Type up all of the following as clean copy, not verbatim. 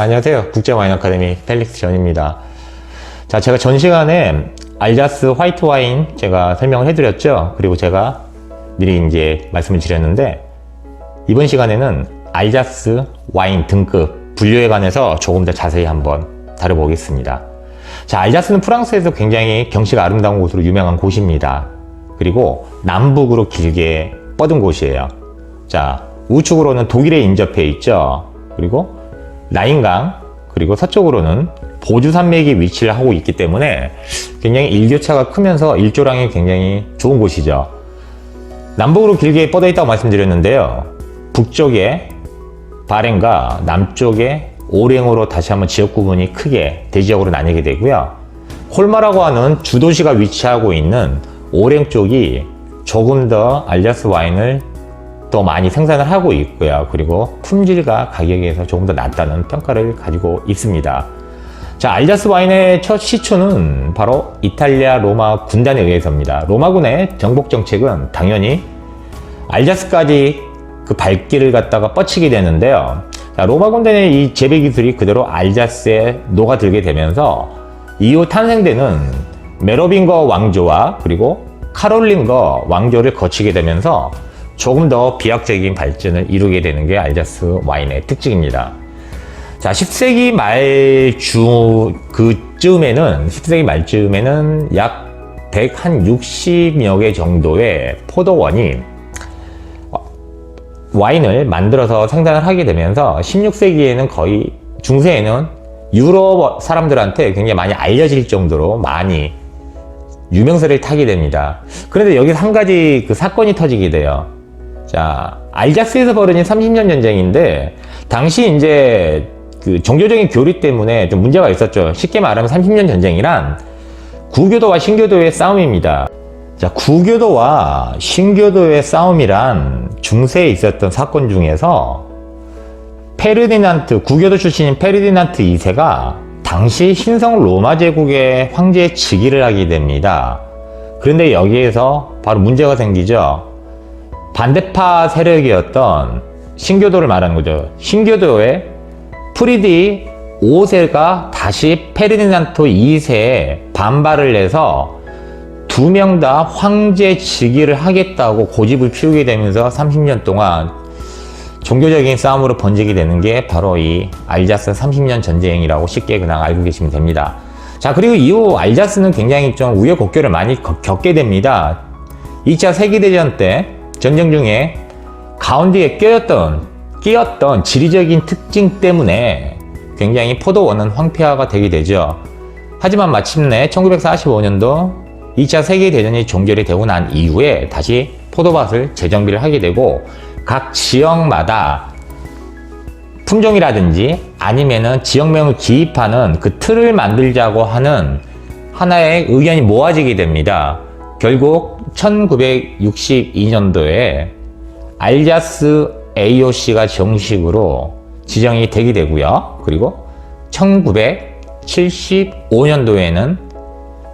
안녕하세요. 국제와인 아카데미 펠릭스 전입니다. 자, 제가 전 시간에 알자스 화이트 와인 제가 설명을 해드렸죠. 그리고 제가 미리 이제 말씀을 드렸는데, 이번 시간에는 알자스 와인 등급 분류에 관해서 조금 더 자세히 한번 다뤄보겠습니다. 자, 알자스는 프랑스에서 굉장히 경치가 아름다운 곳으로 유명한 곳입니다. 그리고 남북으로 길게 뻗은 곳이에요. 자, 우측으로는 독일에 인접해 있죠. 그리고 라인강, 그리고 서쪽으로는 보주 산맥이 위치를 하고 있기 때문에 굉장히 일교차가 크면서 일조량이 굉장히 좋은 곳이죠. 남북으로 길게 뻗어 있다고 말씀드렸는데요. 북쪽에 바렌과 남쪽에 오랭으로 다시 한번 지역 구분이 크게 대지역으로 나뉘게 되고요. 콜마라고 하는 주도시가 위치하고 있는 오랭 쪽이 조금 더 알자스 와인을 더 많이 생산을 하고 있고요. 그리고 품질과 가격에서 조금 더 낫다는 평가를 가지고 있습니다. 자, 알자스 와인의 첫 시초는 바로 이탈리아 로마 군단에 의해서입니다. 로마군의 정복 정책은 당연히 알자스까지 그 발길을 갖다가 뻗치게 되는데요. 자, 로마 군단의 이 재배 기술이 그대로 알자스에 녹아들게 되면서 이후 탄생되는 메로빙거 왕조와 그리고 카롤링거 왕조를 거치게 되면서 조금 더 비약적인 발전을 이루게 되는 게 알자스 와인의 특징입니다. 자, 10세기 말쯤에는 약 160여 개 정도의 포도원이 와인을 만들어서 생산을 하게 되면서 16세기에는 거의 중세에는 유럽 사람들한테 굉장히 많이 알려질 정도로 많이 유명세를 타게 됩니다. 그런데 여기서 한 가지 그 사건이 터지게 돼요. 자, 알자스에서 벌어진 30년 전쟁인데, 당시 이제 그 종교적인 교리 때문에 좀 문제가 있었죠. 쉽게 말하면 30년 전쟁이란 구교도와 신교도의 싸움입니다. 자, 구교도와 신교도의 싸움이란 중세에 있었던 사건 중에서 구교도 출신인 페르디난트 2세가 당시 신성 로마 제국의 황제의 즉위를 하게 됩니다. 그런데 여기에서 바로 문제가 생기죠. 반대파 세력이었던 신교도를 말하는 거죠. 신교도의 프리드리 5세가 다시 페르디난토 2세에 반발을 해서 두 명 다 황제 즉위를 하겠다고 고집을 피우게 되면서 30년 동안 종교적인 싸움으로 번지게 되는 게 바로 이 알자스 30년 전쟁이라고 쉽게 그냥 알고 계시면 됩니다. 자, 그리고 이후 알자스는 굉장히 좀 우여곡절을 많이 겪게 됩니다. 2차 세계대전 때 전쟁 중에 가운데에 끼었던 지리적인 특징 때문에 굉장히 포도원은 황폐화가 되게 되죠. 하지만 마침내 1945년도 2차 세계대전이 종결이 되고 난 이후에 다시 포도밭을 재정비를 하게 되고, 각 지역마다 품종이라든지 아니면은 지역명을 기입하는 그 틀을 만들자고 하는 하나의 의견이 모아지게 됩니다. 결국 1962년도에 알자스 AOC가 정식으로 지정이 되게 되고요. 그리고 1975년도에는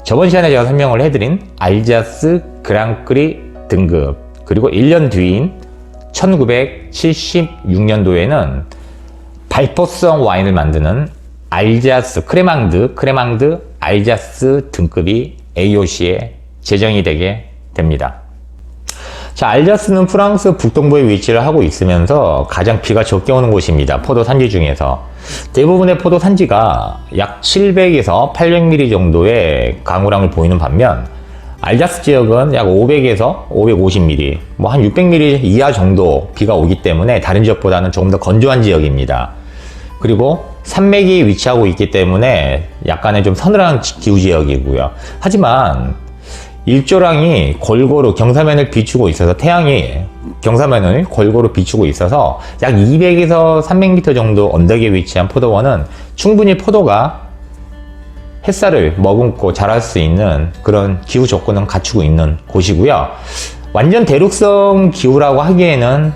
저번 시간에 제가 설명을 해드린 알자스 그랑크리 등급, 그리고 1년 뒤인 1976년도에는 발포성 와인을 만드는 알자스 크레망드 알자스 등급이 AOC에 제정이 되게 됩니다. 자, 알자스는 프랑스 북동부에 위치를 하고 있으면서 가장 비가 적게 오는 곳입니다. 포도 산지 중에서 대부분의 포도 산지가 약 700에서 800mm 정도의 강우량을 보이는 반면, 알자스 지역은 약 500에서 550mm, 뭐 한 600mm 이하 정도 비가 오기 때문에 다른 지역보다는 조금 더 건조한 지역입니다. 그리고 산맥이 위치하고 있기 때문에 약간의 좀 서늘한 기후 지역이고요. 하지만 일조량이 골고루 경사면을 비추고 있어서, 태양이 경사면을 골고루 비추고 있어서 약 200에서 300m 정도 언덕에 위치한 포도원은 충분히 포도가 햇살을 머금고 자랄 수 있는 그런 기후 조건은 갖추고 있는 곳이고요. 완전 대륙성 기후라고 하기에는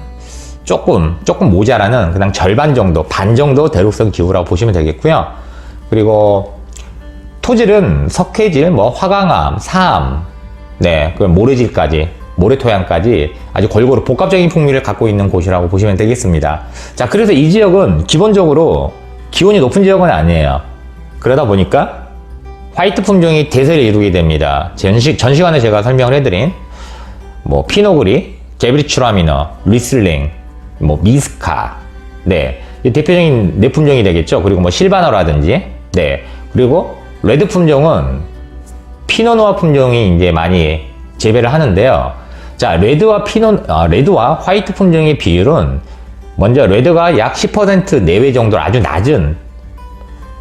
조금 모자라는 그냥 절반 정도, 반 정도 대륙성 기후라고 보시면 되겠고요. 그리고 토질은 석회질, 화강암, 사암, 그 모래토양까지 아주 골고루 복합적인 풍미를 갖고 있는 곳이라고 보시면 되겠습니다. 자, 그래서 이 지역은 기본적으로 기온이 높은 지역은 아니에요. 그러다 보니까 화이트 품종이 대세를 이루게 됩니다. 전 시간에 제가 설명을 해드린 뭐 피노그리, 게브리추라미너, 리슬링, 뭐 미스카, 네, 이 대표적인 네 품종이 되겠죠. 그리고 뭐 실바너라든지, 네, 그리고 레드 품종은 피노누아 품종이 이제 많이 재배를 하는데요. 자, 레드와 화이트 품종의 비율은 먼저 레드가 약 10% 내외 정도로 아주 낮은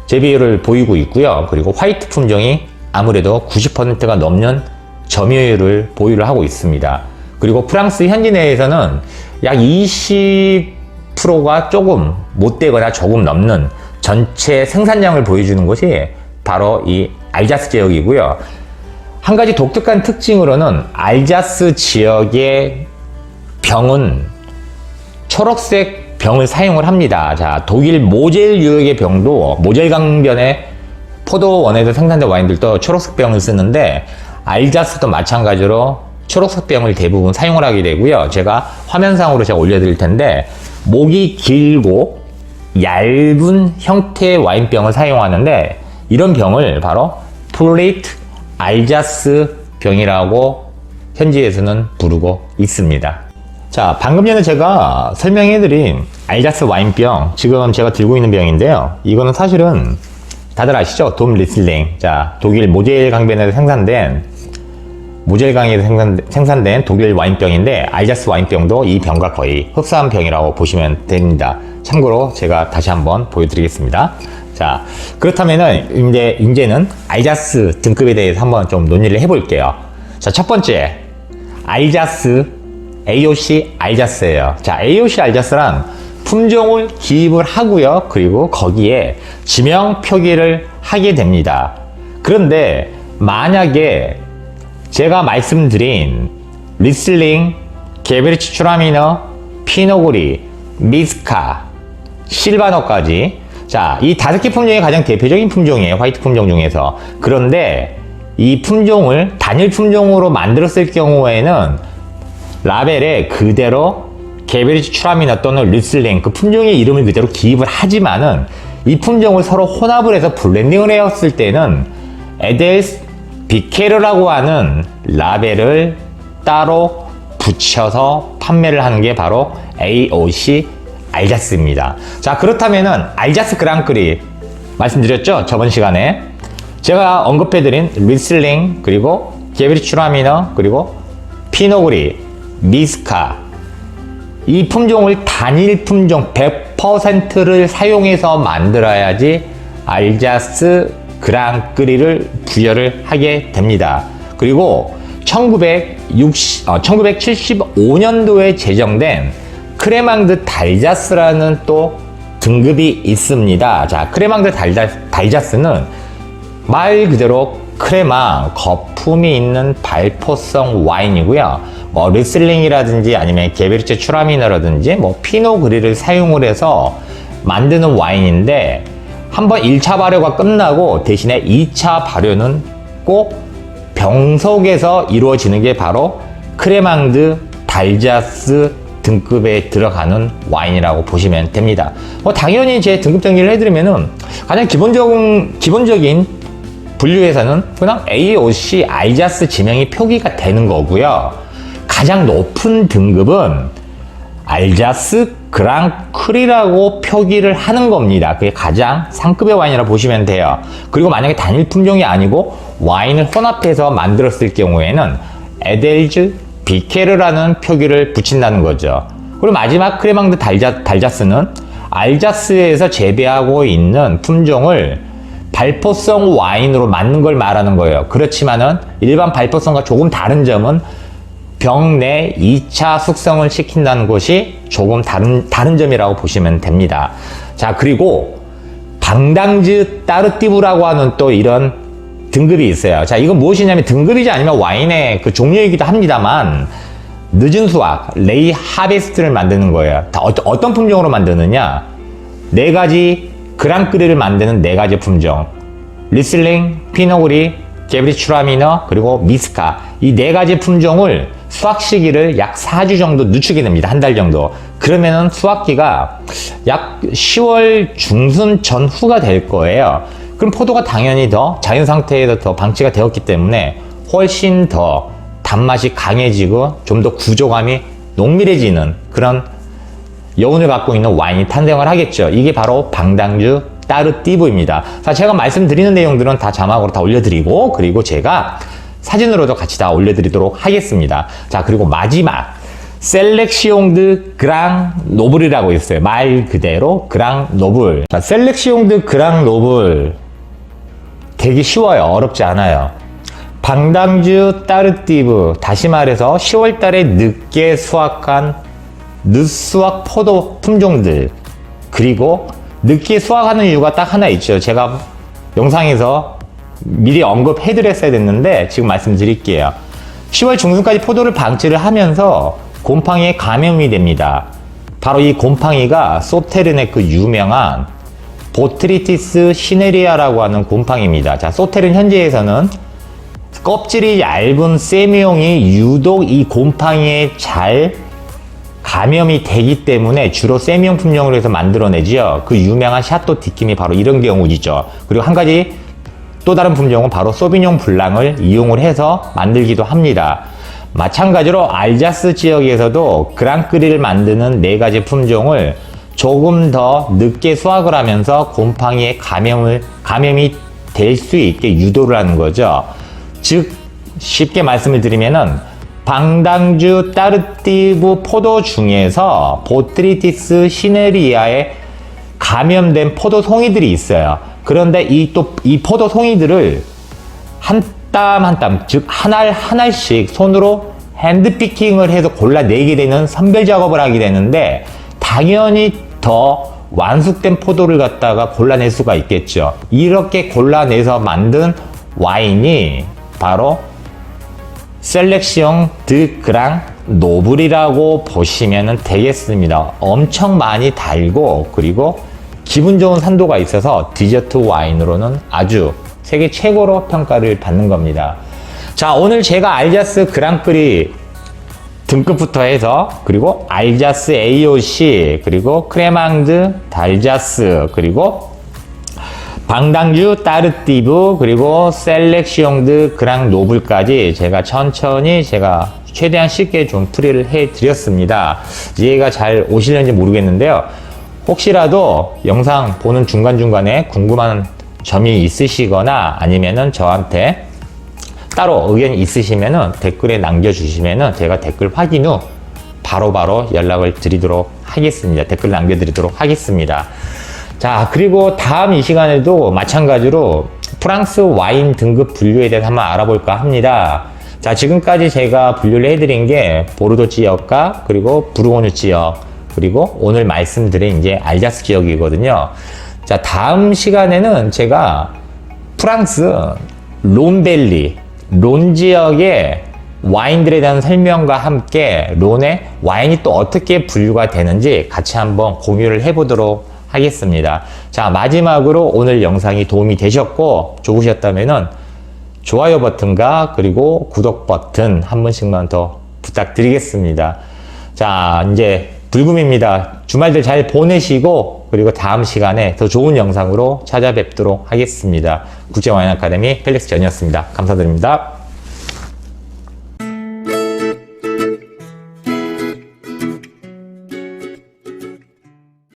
재배율을 보이고 있고요. 그리고 화이트 품종이 아무래도 90%가 넘는 점유율을 보유를 하고 있습니다. 그리고 프랑스 현지 내에서는 약 20%가 조금 못 되거나 조금 넘는 전체 생산량을 보여주는 것이 바로 이 알자스 지역이고요. 한 가지 독특한 특징으로는 알자스 지역의 병은 초록색 병을 사용을 합니다. 자, 독일 모젤 유역의 병도 모젤 강변의 포도원에서 생산된 와인들도 초록색 병을 쓰는데 알자스도 마찬가지로 초록색 병을 대부분 사용을 하게 되고요. 제가 화면상으로 제가 올려드릴 텐데 목이 길고 얇은 형태의 와인병을 사용하는데 이런 병을 바로 플레이트 알자스 병이라고 현지에서는 부르고 있습니다. 자, 방금 전에 제가 설명해드린 알자스 와인병, 지금 제가 들고 있는 병인데요. 이거는 사실은 다들 아시죠? 돔 리슬링. 자, 독일 모젤 강변에서 생산된 독일 와인병인데 알자스 와인병도 이 병과 거의 흡사한 병이라고 보시면 됩니다. 참고로 제가 다시 한번 보여드리겠습니다. 자, 그렇다면은 이제는 알자스 등급에 대해서 한번 좀 논의를 해볼게요. 자, 첫 번째 알자스 AOC 알자스예요. 자, AOC 알자스란 품종을 기입을 하고요. 그리고 거기에 지명 표기를 하게 됩니다. 그런데 만약에 제가 말씀드린 리슬링, 게베르치추라미너, 피노그리, 미스카, 실바너까지, 자, 이 5개 품종이 가장 대표적인 품종이에요. 화이트 품종 중에서. 그런데 이 품종을 단일 품종으로 만들었을 경우에는 라벨에 그대로 게베르치추라미너 또는 리슬링 그 품종의 이름을 그대로 기입을 하지만은 이 품종을 서로 혼합을 해서 블렌딩을 해왔을 때는 에델스 비케르라고 하는 라벨을 따로 붙여서 판매를 하는 게 바로 AOC 알자스입니다. 자, 그렇다면은 알자스 그랑크리 말씀드렸죠? 저번 시간에 제가 언급해드린 리슬링, 그리고 게베르추라미너, 그리고 피노그리, 미스카, 이 품종을 단일 품종 100%를 사용해서 만들어야지 알자스 그랑크리를 부여를 하게 됩니다. 그리고 1975년도에 제정된 크레망드 달자스라는 또 등급이 있습니다. 자, 크레망드 달자스는 말 그대로 크레망, 거품이 있는 발포성 와인이고요. 뭐 리슬링이라든지 아니면 게베르체 추라미너라든지 뭐 피노그리를 사용을 해서 만드는 와인인데 한번 1차 발효가 끝나고 대신에 2차 발효는 꼭 병속에서 이루어지는 게 바로 크레망드 달자스 등급에 들어가는 와인이라고 보시면 됩니다. 당연히 제 등급 정리를 해드리면은 가장 기본적인 분류에서는 그냥 AOC 알자스 지명이 표기가 되는 거고요. 가장 높은 등급은 알자스 그랑크리라고 표기를 하는 겁니다. 그게 가장 상급의 와인이라고 보시면 돼요. 그리고 만약에 단일 품종이 아니고 와인을 혼합해서 만들었을 경우에는 에델즈 비케르라는 표기를 붙인다는 거죠. 그리고 마지막 크레망드 달자스는 알자스에서 재배하고 있는 품종을 발포성 와인으로 만든 걸 말하는 거예요. 그렇지만은 일반 발포성과 조금 다른 점은 병 내 2차 숙성을 시킨다는 것이 조금 다른 점이라고 보시면 됩니다. 자, 그리고 방당즈 따르띠브라고 하는 또 이런 등급이 있어요. 자, 이건 무엇이냐면 등급이지 아니면 와인의 그 종류이기도 합니다만 늦은 수확, 레이 하베스트를 만드는 거예요. 어떤 품종으로 만드느냐? 4가지 그랑크리를 만드는 4가지 품종. 리슬링, 피노그리, 게브리추라미너, 그리고 미스카. 이 4가지 품종을 수확 시기를 약 4주 정도 늦추게 됩니다. 한 달 정도. 그러면은 수확기가 약 10월 중순 전후가 될 거예요. 그럼 포도가 당연히 더 자연 상태에서 더 방치가 되었기 때문에 훨씬 더 단맛이 강해지고 좀 더 구조감이 농밀해지는 그런 여운을 갖고 있는 와인이 탄생을 하겠죠. 이게 바로 방당주 따르띠브입니다. 자, 제가 말씀드리는 내용들은 다 자막으로 다 올려드리고, 그리고 제가 사진으로도 같이 다 올려드리도록 하겠습니다. 자, 그리고 마지막 셀렉시옹 드 그랑 노블이라고 있어요. 말 그대로 그랑 노블. 자, 셀렉시옹 드 그랑 노블 되게 쉬워요. 어렵지 않아요. 방당주 따르띠브, 다시 말해서 10월 달에 늦게 수확한 늦수확 포도 품종들, 그리고 늦게 수확하는 이유가 딱 하나 있죠. 제가 영상에서 미리 언급해 드렸어야 됐는데 지금 말씀드릴게요. 10월 중순까지 포도를 방치를 하면서 곰팡이에 감염이 됩니다. 바로 이 곰팡이가 소테른의 그 유명한 보트리티스 시네리아라고 하는 곰팡이입니다. 자, 소테른 현지에서는 껍질이 얇은 세미용이 유독 이 곰팡이에 잘 감염이 되기 때문에 주로 세미용 품종으로 해서 만들어내지요. 그 유명한 샤또 디킴이 바로 이런 경우이죠. 그리고 한 가지 또 다른 품종은 바로 소비뇽 블랑을 이용을 해서 만들기도 합니다. 마찬가지로 알자스 지역에서도 그랑크리를 만드는 4가지 품종을 조금 더 늦게 수확을 하면서 곰팡이에 감염이 될 수 있게 유도를 하는 거죠. 즉 쉽게 말씀을 드리면은 방당주 따르띠브 포도 중에서 보트리티스 시네리아에 감염된 포도 송이들이 있어요. 그런데 이 포도 송이들을 한 땀 한 땀, 즉 한 알 한 알씩 손으로 핸드피킹을 해서 골라내게 되는 선별 작업을 하게 되는데, 당연히 더 완숙된 포도를 갖다가 골라낼 수가 있겠죠. 이렇게 골라내서 만든 와인이 바로 셀렉시옹 드 그랑 노블이라고 보시면 되겠습니다. 엄청 많이 달고, 그리고 기분 좋은 산도가 있어서 디저트 와인으로는 아주 세계 최고로 평가를 받는 겁니다. 자, 오늘 제가 알자스 그랑크리 등급부터 해서, 그리고 알자스 AOC, 그리고 크레망드 달자스, 그리고 방당주 따르띠브, 그리고 셀렉시옹 드 그랑 노블까지 제가 천천히 최대한 쉽게 좀 풀이를 해 드렸습니다. 이해가 잘 오시는지 모르겠는데요. 혹시라도 영상 보는 중간중간에 궁금한 점이 있으시거나 아니면은 저한테 따로 의견이 있으시면은 댓글에 남겨주시면은 제가 댓글 확인 후 바로바로 연락을 드리도록 하겠습니다. 댓글 남겨드리도록 하겠습니다. 자, 그리고 다음 이 시간에도 마찬가지로 프랑스 와인 등급 분류에 대해서 한번 알아볼까 합니다. 자, 지금까지 제가 분류를 해드린 게 보르도 지역과 그리고 부르고뉴 지역, 그리고 오늘 말씀드린 이제 알자스 지역이거든요. 자, 다음 시간에는 제가 프랑스 론밸리, 론 지역의 와인들에 대한 설명과 함께 론의 와인이 또 어떻게 분류가 되는지 같이 한번 공유를 해보도록 하겠습니다. 자, 마지막으로 오늘 영상이 도움이 되셨고 좋으셨다면은 좋아요 버튼과 그리고 구독 버튼 한 번씩만 더 부탁드리겠습니다. 자, 이제 불금입니다. 주말들 잘 보내시고, 그리고 다음 시간에 더 좋은 영상으로 찾아뵙도록 하겠습니다. 국제와인 아카데미 펠릭스 전이었습니다. 감사드립니다.